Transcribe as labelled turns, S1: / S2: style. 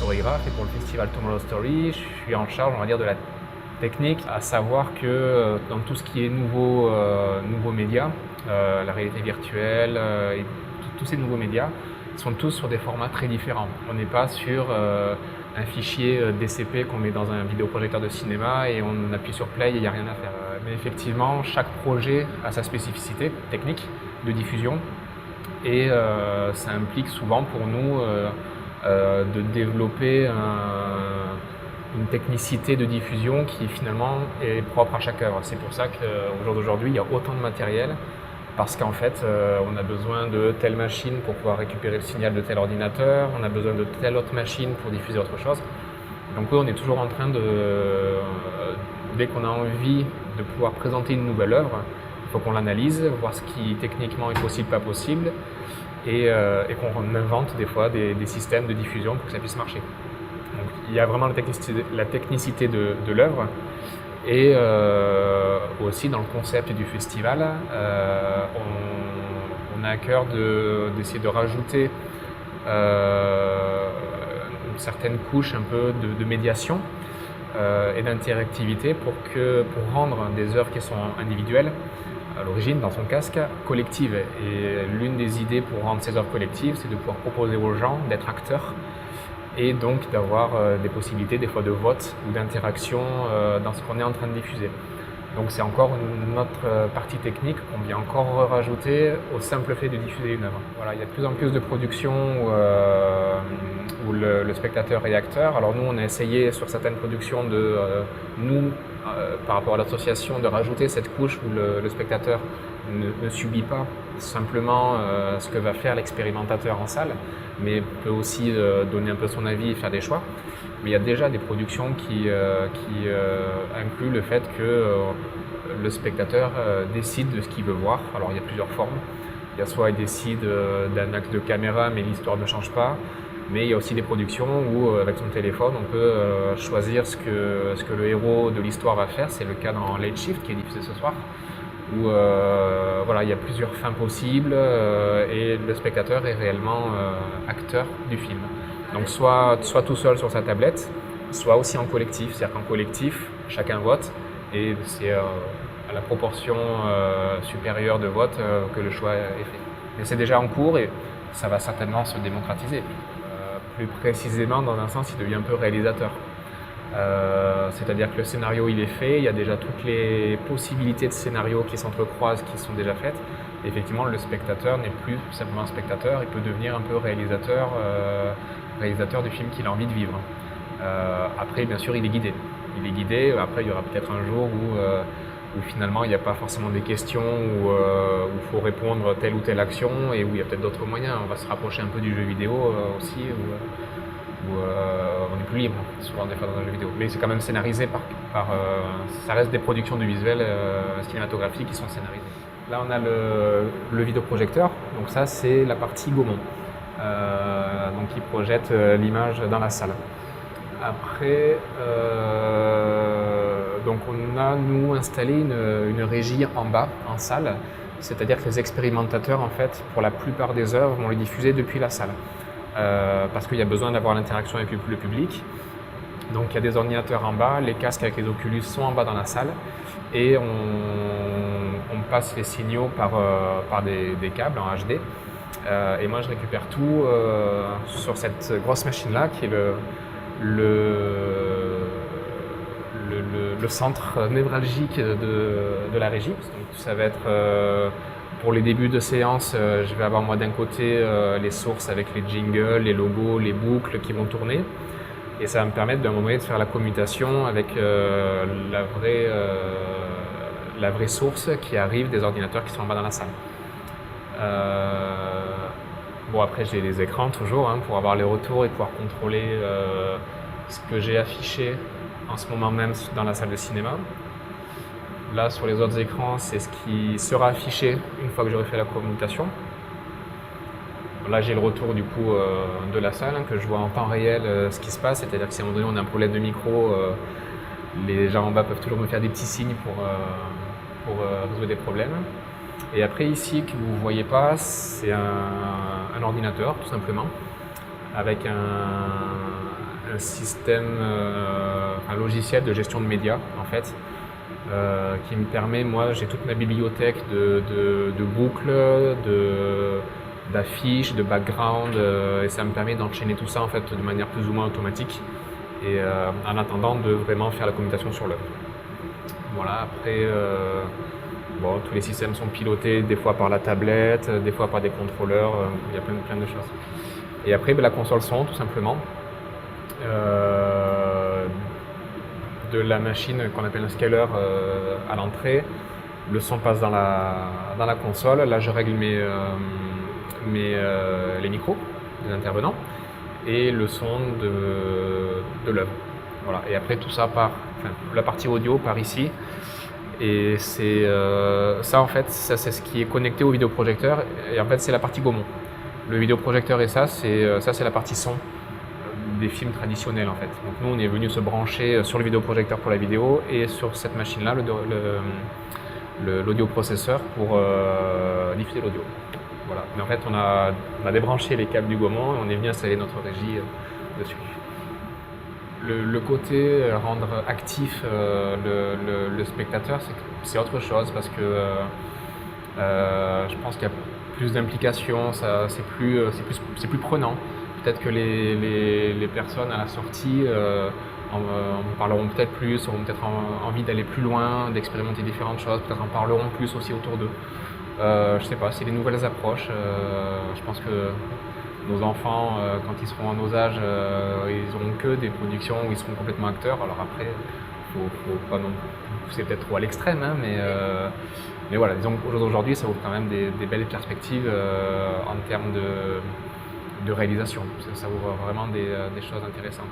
S1: chorégraphe et pour le festival Tomorrow Story, je suis en charge, on va dire, de la technique, à savoir que dans tout ce qui est nouveaux médias, la réalité virtuelle et tous ces nouveaux médias sont tous sur des formats très différents. On n'est pas sur un fichier DCP qu'on met dans un vidéoprojecteur de cinéma et on appuie sur play et il n'y a rien à faire. Mais effectivement, chaque projet a sa spécificité technique de diffusion et ça implique souvent pour nous de développer une technicité de diffusion qui finalement est propre à chaque œuvre. C'est pour ça qu'au jour d'aujourd'hui, il y a autant de matériel parce qu'en fait, on a besoin de telle machine pour pouvoir récupérer le signal de tel ordinateur, on a besoin de telle autre machine pour diffuser autre chose. Donc oui, on est toujours en train dès qu'on a envie de pouvoir présenter une nouvelle œuvre, il faut qu'on l'analyse, voir ce qui techniquement est possible, pas possible, et qu'on invente des fois des systèmes de diffusion pour que ça puisse marcher. Donc, il y a vraiment la technicité de l'œuvre et aussi dans le concept du festival, on a à cœur d'essayer de rajouter une certaine couche un peu de médiation et d'interactivité pour rendre des œuvres qui sont individuelles à l'origine dans son casque collectives. Et l'une des idées pour rendre ces œuvres collectives, c'est de pouvoir proposer aux gens d'être acteurs et donc d'avoir des possibilités des fois de vote ou d'interaction dans ce qu'on est en train de diffuser. Donc c'est encore une autre partie technique qu'on vient encore rajouter au simple fait de diffuser une œuvre. Voilà, il y a de plus en plus de productions où le spectateur est acteur. Alors nous, on a essayé sur certaines productions par rapport à l'association, de rajouter cette couche où le spectateur ne subit pas simplement ce que va faire l'expérimentateur en salle, mais peut aussi donner un peu son avis et faire des choix. Mais il y a déjà des productions qui incluent le fait que le spectateur décide de ce qu'il veut voir. Alors il y a plusieurs formes. Il y a soit il décide d'un axe de caméra, mais l'histoire ne change pas. Mais il y a aussi des productions où, avec son téléphone, on peut choisir ce que le héros de l'histoire va faire. C'est le cas dans Late Shift, qui est diffusé ce soir, où voilà, il y a plusieurs fins possibles et le spectateur est réellement acteur du film. Donc soit tout seul sur sa tablette, soit aussi en collectif. C'est-à-dire qu'en collectif, chacun vote et c'est à la proportion supérieure de votes que le choix est fait. Mais c'est déjà en cours et ça va certainement se démocratiser. Plus précisément, dans un sens, il devient un peu réalisateur. C'est-à-dire que le scénario il est fait, il y a déjà toutes les possibilités de scénario qui s'entrecroisent, qui sont déjà faites. Et effectivement, le spectateur n'est plus simplement un spectateur, il peut devenir un peu réalisateur du film qu'il a envie de vivre. Après, bien sûr, il est guidé. Après, il y aura peut-être un jour où finalement il n'y a pas forcément des questions, où il faut répondre telle ou telle action et où il y a peut-être d'autres moyens. On va se rapprocher un peu du jeu vidéo aussi, où on est plus libre, souvent des fois dans un jeu vidéo. Mais c'est quand même scénarisé ça reste des productions de visuels cinématographiques qui sont scénarisées. Là on a le vidéoprojecteur, donc ça c'est la partie Gaumont, donc qui projette l'image dans la salle. Après, donc on a nous installé une régie en bas, en salle, c'est-à-dire que les expérimentateurs en fait, pour la plupart des œuvres, vont les diffuser depuis la salle. Parce qu'il y a besoin d'avoir l'interaction avec le public. Donc il y a des ordinateurs en bas, les casques avec les Oculus sont en bas dans la salle et on passe les signaux par des câbles en HD. Et moi je récupère tout sur cette grosse machine là qui est le centre névralgique de la régie. Donc ça va être pour les débuts de séance, je vais avoir moi d'un côté les sources avec les jingles, les logos, les boucles qui vont tourner. Et ça va me permettre d'un moment donné de faire la commutation avec la vraie source qui arrive des ordinateurs qui sont en bas dans la salle. Bon, après j'ai les écrans toujours pour avoir les retours et pouvoir contrôler ce que j'ai affiché en ce moment même dans la salle de cinéma. Là, sur les autres écrans, c'est ce qui sera affiché une fois que j'aurai fait la commutation. Là, j'ai le retour du coup de la salle, que je vois en temps réel ce qui se passe. C'est-à-dire que si à un moment donné on a un problème de micro, les gens en bas peuvent toujours me faire des petits signes pour résoudre des problèmes. Et après ici, que vous ne voyez pas, c'est un ordinateur tout simplement, avec un un système, un logiciel de gestion de médias en fait, qui me permet, moi j'ai toute ma bibliothèque de boucles, d'affiches, de background, et ça me permet d'enchaîner tout ça en fait de manière plus ou moins automatique, et en attendant de vraiment faire la communication sur l'œuvre. Voilà, après bon, tous les systèmes sont pilotés des fois par la tablette, des fois par des contrôleurs, il y a plein de choses. Et après la console son tout simplement. De la machine qu'on appelle un scaler à l'entrée, le son passe dans la console. Là je règle les micros des intervenants et le son de l'œuvre. Voilà. Et après tout ça part, la partie audio part ici, et c'est ça en fait, ça c'est ce qui est connecté au vidéoprojecteur, et en fait c'est la partie Gaumont. Le vidéoprojecteur et ça c'est la partie son des films traditionnels en fait. Donc nous on est venu se brancher sur le vidéoprojecteur pour la vidéo et sur cette machine là l'audioprocesseur pour diffuser l'audio. Voilà. Mais en fait on a débranché les câbles du Gaumont et on est venu installer notre régie dessus. Le côté rendre actif le spectateur, c'est autre chose, parce que je pense qu'il y a plus d'implication, c'est plus prenant. Peut-être que les personnes à la sortie en parleront peut-être plus, auront peut-être envie d'aller plus loin, d'expérimenter différentes choses, peut-être en parleront plus aussi autour d'eux. Je sais pas, c'est des nouvelles approches. Je pense que nos enfants, quand ils seront à nos âges, ils n'auront que des productions où ils seront complètement acteurs. Alors après, faut pas non pousser peut-être trop à l'extrême, hein, mais voilà, disons qu'aujourd'hui, ça ouvre quand même des belles perspectives en termes de réalisation. Ça ouvre vraiment des choses intéressantes.